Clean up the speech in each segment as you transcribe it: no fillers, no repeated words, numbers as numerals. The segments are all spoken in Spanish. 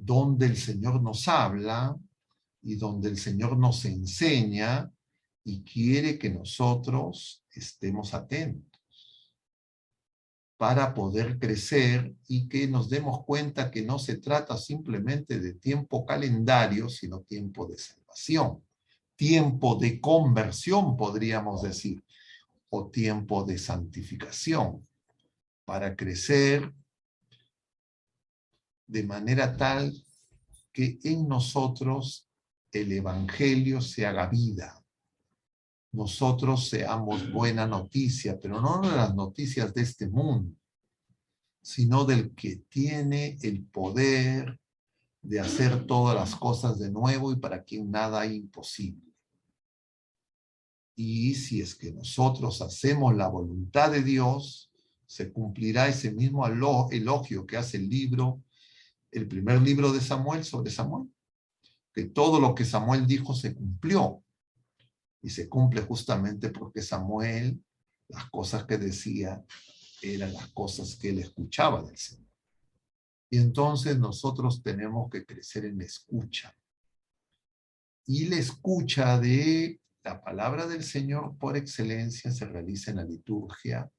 donde el Señor nos habla y donde el Señor nos enseña y quiere que nosotros estemos atentos para poder crecer y que nos demos cuenta que no se trata simplemente de tiempo calendario, sino tiempo de salvación, tiempo de conversión, podríamos decir, o tiempo de santificación, para crecer de manera tal que en nosotros el Evangelio se haga vida. Nosotros seamos buena noticia, pero no de las noticias de este mundo, sino del que tiene el poder de hacer todas las cosas de nuevo y para quien nada hay imposible. Y si es que nosotros hacemos la voluntad de Dios, se cumplirá ese mismo elogio que hace el primer libro de Samuel sobre Samuel, que todo lo que Samuel dijo se cumplió. Y se cumple justamente porque Samuel, las cosas que decía, eran las cosas que él escuchaba del Señor. Y entonces nosotros tenemos que crecer en la escucha. Y la escucha de la palabra del Señor por excelencia se realiza en la liturgia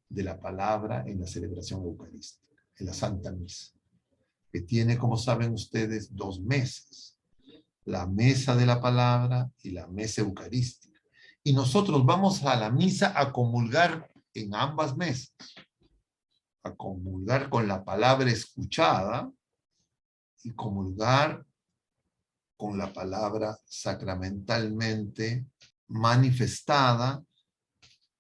de la palabra en la celebración eucarística, en la Santa Misa, que tiene, como saben ustedes, 2 mesas: la mesa de la palabra y la mesa eucarística. Y nosotros vamos a la misa a comulgar en ambas mesas, a comulgar con la palabra escuchada y comulgar con la palabra sacramentalmente manifestada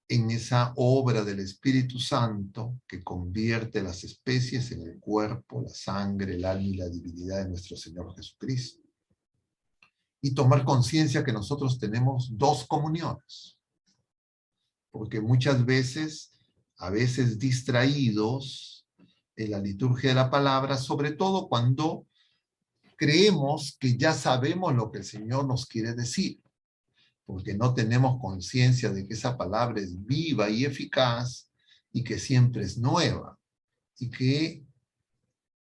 en esa obra del Espíritu Santo que convierte las especies en el cuerpo, la sangre, el alma y la divinidad de nuestro Señor Jesucristo. Y tomar conciencia que nosotros tenemos 2 comuniones, porque muchas veces, a veces distraídos en la liturgia de la palabra, sobre todo cuando creemos que ya sabemos lo que el Señor nos quiere decir, porque no tenemos conciencia de que esa palabra es viva y eficaz y que siempre es nueva, y que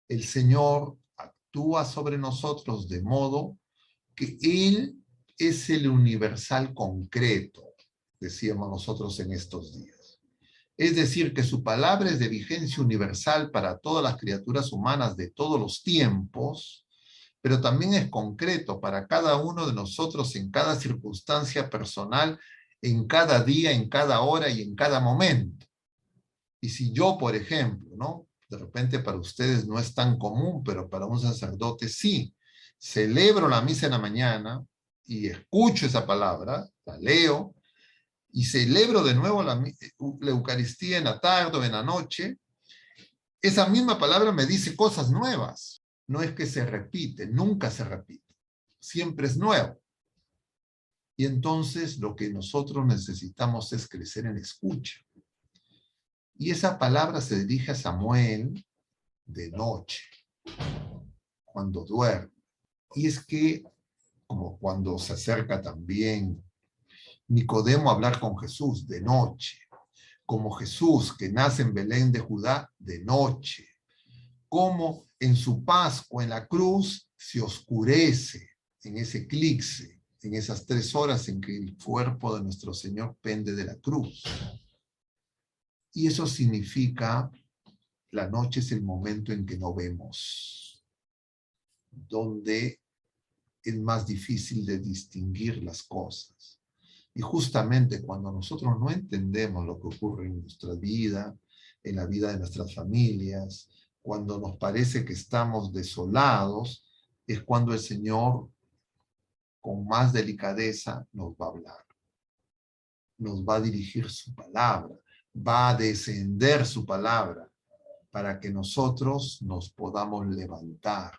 el Señor actúa sobre nosotros de modo que Él es el universal concreto, decíamos nosotros en estos días. Es decir, que su palabra es de vigencia universal para todas las criaturas humanas de todos los tiempos, pero también es concreto para cada uno de nosotros en cada circunstancia personal, en cada día, en cada hora y en cada momento. Y si yo, por ejemplo, ¿no? De repente para ustedes no es tan común, pero para un sacerdote sí, celebro la misa en la mañana y escucho esa palabra, la leo, y celebro de nuevo la Eucaristía en la tarde o en la noche, esa misma palabra me dice cosas nuevas. No es que se repite, nunca se repite, siempre es nuevo. Y entonces lo que nosotros necesitamos es crecer en escucha. Y esa palabra se dirige a Samuel de noche, cuando duerme. Y es que, como cuando se acerca también Nicodemo a hablar con Jesús de noche, como Jesús que nace en Belén de Judá de noche, como en su Pascua en la cruz se oscurece en ese eclipse, en esas 3 horas en que el cuerpo de nuestro Señor pende de la cruz. Y eso significa, la noche es el momento en que no vemos, donde es más difícil de distinguir las cosas. Y justamente cuando nosotros no entendemos lo que ocurre en nuestra vida, en la vida de nuestras familias, cuando nos parece que estamos desolados, es cuando el Señor, con más delicadeza, nos va a hablar. Nos va a dirigir su palabra, va a descender su palabra para que nosotros nos podamos levantar.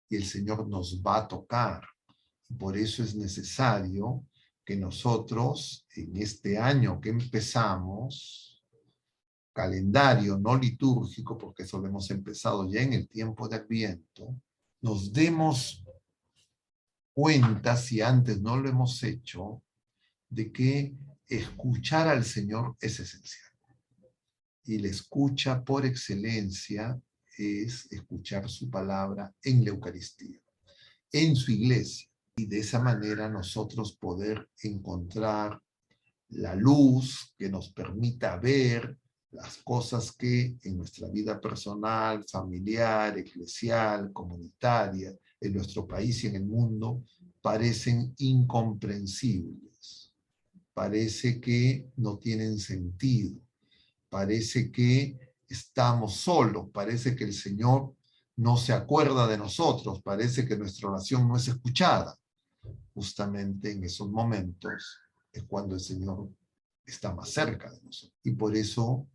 Y el Señor nos va a tocar. Por eso es necesario que nosotros, en este año que empezamos, calendario no litúrgico, porque eso lo hemos empezado ya en el tiempo de Adviento, nos demos cuenta, si antes no lo hemos hecho, de que escuchar al Señor es esencial. Y la escucha por excelencia es escuchar su palabra en la Eucaristía, en su iglesia. Y de esa manera nosotros poder encontrar la luz que nos permita ver las cosas que en nuestra vida personal, familiar, eclesial, comunitaria, en nuestro país y en el mundo, parecen incomprensibles. Parece que no tienen sentido. Parece que estamos solos. Parece que el Señor no se acuerda de nosotros. Parece que nuestra oración no es escuchada. Justamente en esos momentos es cuando el Señor está más cerca de nosotros. Y por eso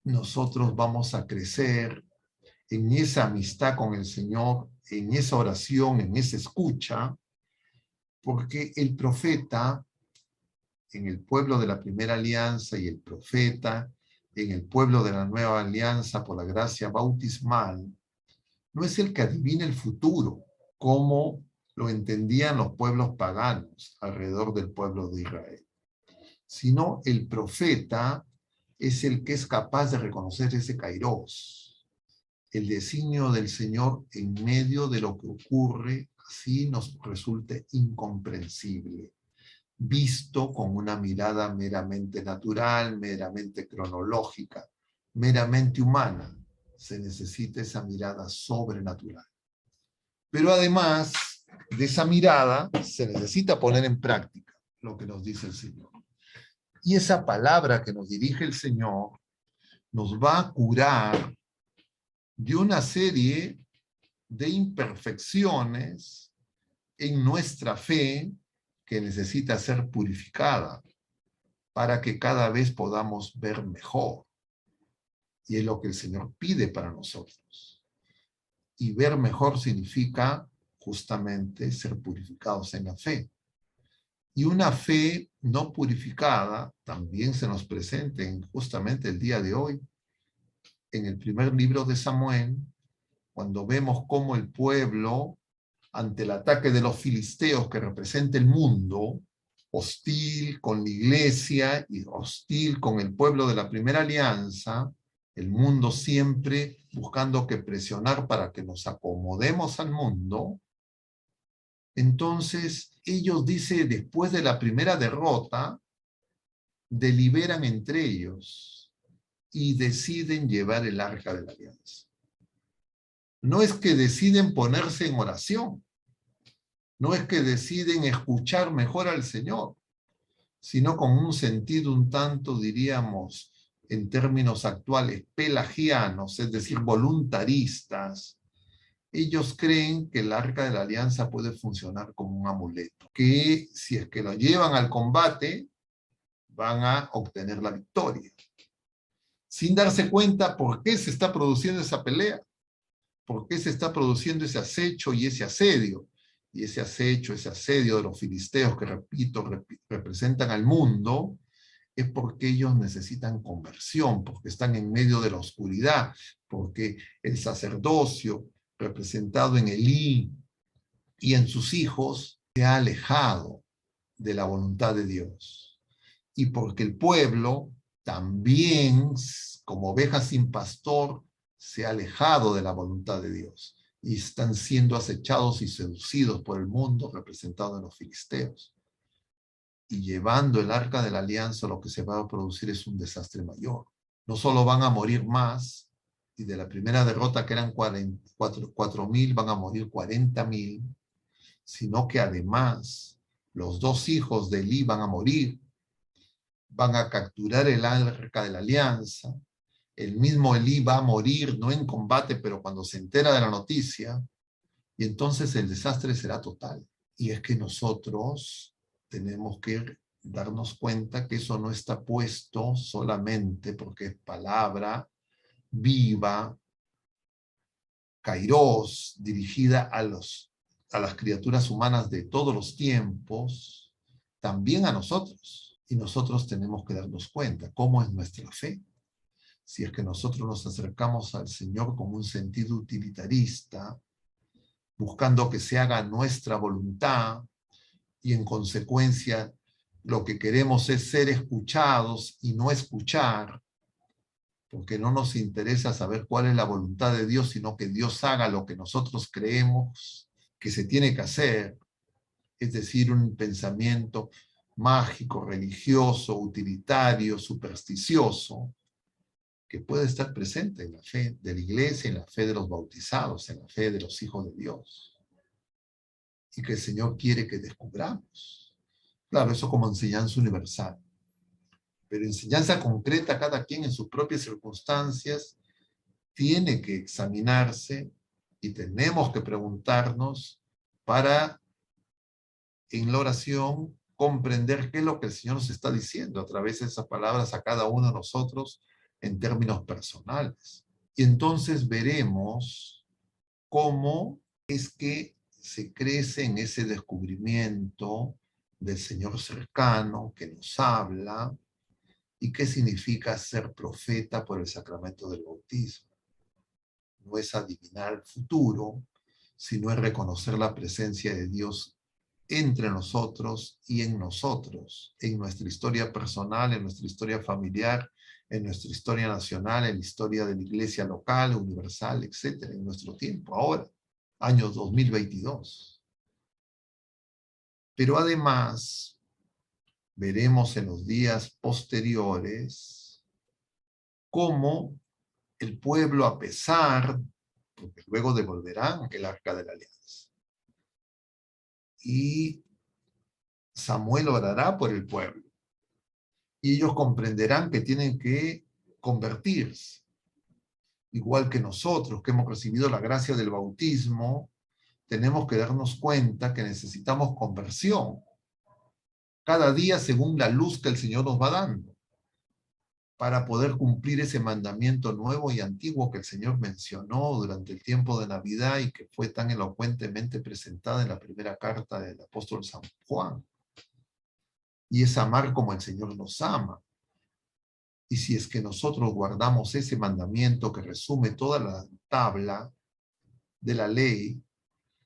nosotros vamos a crecer en esa amistad con el Señor, en esa oración, en esa escucha, porque el profeta en el pueblo de la primera alianza y el profeta en el pueblo de la nueva alianza por la gracia bautismal, no es el que adivina el futuro, como lo entendían los pueblos paganos alrededor del pueblo de Israel, sino el profeta es el que es capaz de reconocer ese kairos, el designio del Señor en medio de lo que ocurre, así nos resulte incomprensible, visto con una mirada meramente natural, meramente cronológica, meramente humana. Se necesita esa mirada sobrenatural. Pero además de esa mirada, se necesita poner en práctica lo que nos dice el Señor. Y esa palabra que nos dirige el Señor nos va a curar de una serie de imperfecciones en nuestra fe que necesita ser purificada para que cada vez podamos ver mejor. Y es lo que el Señor pide para nosotros. Y ver mejor significa justamente ser purificados en la fe. Y una fe no purificada también se nos presenta justamente el día de hoy, en el primer libro de Samuel, cuando vemos cómo el pueblo, ante el ataque de los filisteos que representa el mundo, hostil con la iglesia y hostil con el pueblo de la primera alianza, el mundo siempre buscando que presionar para que nos acomodemos al mundo. Entonces, ellos, dice, después de la primera derrota, deliberan entre ellos y deciden llevar el arca de la alianza. No es que deciden ponerse en oración, no es que deciden escuchar mejor al Señor, sino con un sentido un tanto, diríamos, en términos actuales, pelagianos, es decir, voluntaristas. Ellos creen que el arca de la alianza puede funcionar como un amuleto, que si es que lo llevan al combate, van a obtener la victoria, sin darse cuenta por qué se está produciendo esa pelea, por qué se está produciendo ese acecho y ese asedio. Y ese acecho, ese asedio de los filisteos que, repito, representan al mundo, es porque ellos necesitan conversión, porque están en medio de la oscuridad, porque el sacerdocio representado en Elí y en sus hijos se ha alejado de la voluntad de Dios. Y porque el pueblo también, como oveja sin pastor, se ha alejado de la voluntad de Dios y están siendo acechados y seducidos por el mundo representado en los filisteos. Y llevando el arca de la alianza, lo que se va a producir es un desastre mayor. No solo van a morir más, y de la primera derrota que eran 4.000 van a morir 40.000, sino que además los dos hijos de Elí van a morir, van a capturar el arca de la alianza, el mismo Elí va a morir, no en combate, pero cuando se entera de la noticia, y entonces el desastre será total. Y es que nosotros tenemos que darnos cuenta que eso no está puesto solamente porque es palabra viva, kairos, dirigida a las criaturas humanas de todos los tiempos, también a nosotros. Y nosotros tenemos que darnos cuenta cómo es nuestra fe. Si es que nosotros nos acercamos al Señor con un sentido utilitarista, buscando que se haga nuestra voluntad, y en consecuencia lo que queremos es ser escuchados y no escuchar, porque no nos interesa saber cuál es la voluntad de Dios, sino que Dios haga lo que nosotros creemos que se tiene que hacer, es decir, un pensamiento mágico, religioso, utilitario, supersticioso, que puede estar presente en la fe de la iglesia, en la fe de los bautizados, en la fe de los hijos de Dios, y que el Señor quiere que descubramos. Claro, eso como enseñanza universal, pero enseñanza concreta, cada quien en sus propias circunstancias tiene que examinarse y tenemos que preguntarnos para, en la oración, comprender qué es lo que el Señor nos está diciendo a través de esas palabras a cada uno de nosotros en términos personales. Y entonces veremos cómo es que se crece en ese descubrimiento del Señor cercano que nos habla y qué significa ser profeta por el sacramento del bautismo. No es adivinar el futuro, sino es reconocer la presencia de Dios entre nosotros y en nosotros, en nuestra historia personal, en nuestra historia familiar, en nuestra historia nacional, en la historia de la iglesia local, universal, etcétera, en nuestro tiempo, ahora, año 2022. Pero además, veremos en los días posteriores cómo el pueblo, a pesar, porque luego devolverán el arca de la alianza, y Samuel orará por el pueblo, y ellos comprenderán que tienen que convertirse, igual que nosotros que hemos recibido la gracia del bautismo, tenemos que darnos cuenta que necesitamos conversión, cada día según la luz que el Señor nos va dando, para poder cumplir ese mandamiento nuevo y antiguo que el Señor mencionó durante el tiempo de Navidad y que fue tan elocuentemente presentada en la primera carta del apóstol San Juan. Y es amar como el Señor nos ama. Y si es que nosotros guardamos ese mandamiento que resume toda la tabla de la ley,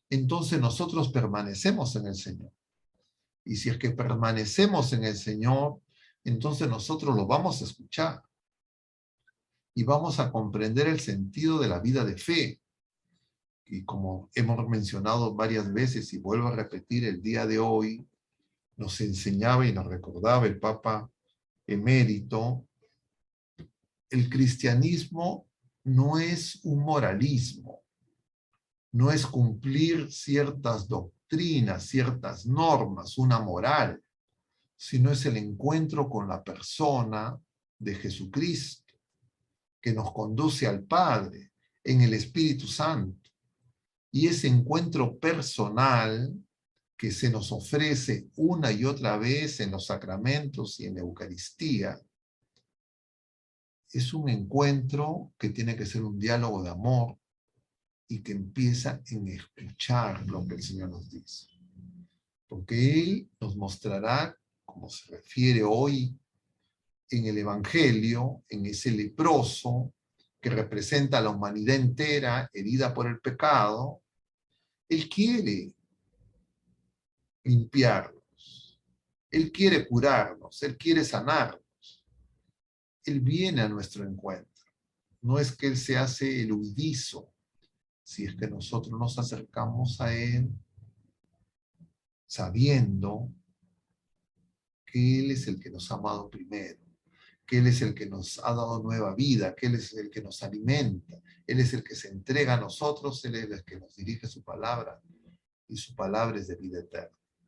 entonces nosotros permanecemos en el Señor. Y si es que permanecemos en el Señor, entonces nosotros lo vamos a escuchar y vamos a comprender el sentido de la vida de fe. Y como hemos mencionado varias veces y vuelvo a repetir, el día de hoy nos enseñaba y nos recordaba el Papa emérito, el cristianismo no es un moralismo, no es cumplir ciertas doctrinas, ciertas normas, una moral, sino es el encuentro con la persona de Jesucristo, que nos conduce al Padre en el Espíritu Santo. Y ese encuentro personal que se nos ofrece una y otra vez en los sacramentos y en la Eucaristía, es un encuentro que tiene que ser un diálogo de amor y que empieza en escuchar lo que el Señor nos dice. Porque Él nos mostrará, como se refiere hoy en el Evangelio, en ese leproso que representa a la humanidad entera herida por el pecado. Él quiere limpiarnos, Él quiere curarnos, Él quiere sanarnos. Él viene a nuestro encuentro. No es que Él se hace el huidizo, si es que nosotros nos acercamos a Él sabiendo que Él es el que nos ha amado primero, que Él es el que nos ha dado nueva vida, que Él es el que nos alimenta, Él es el que se entrega a nosotros, Él es el que nos dirige su palabra, y su palabra es de vida eterna.